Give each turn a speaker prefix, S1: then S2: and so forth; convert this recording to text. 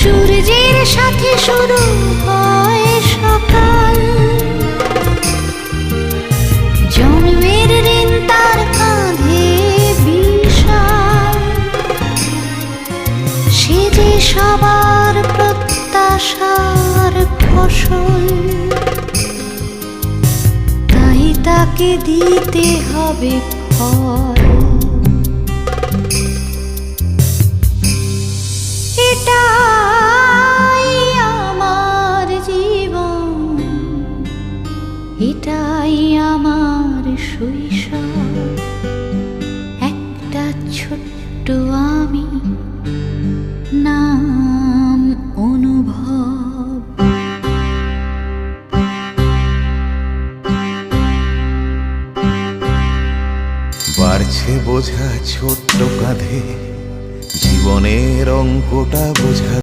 S1: সূর্যের সাথে শুরু হয় সকাল, জন্মের ঋণ তার কাঁধে বিশাল। সে যে সবার প্রত্যাশার ফসল, তাই তাকে দিতে হবে ফল। এটাই আমার জীবন, এটাই আমার শৈশব, একটা ছোট্ট আমি, নাম অনুভব।
S2: বাড়ছে বোঝা ছোট্ট কাঁধে, জীবনের অঙ্কটা বোঝা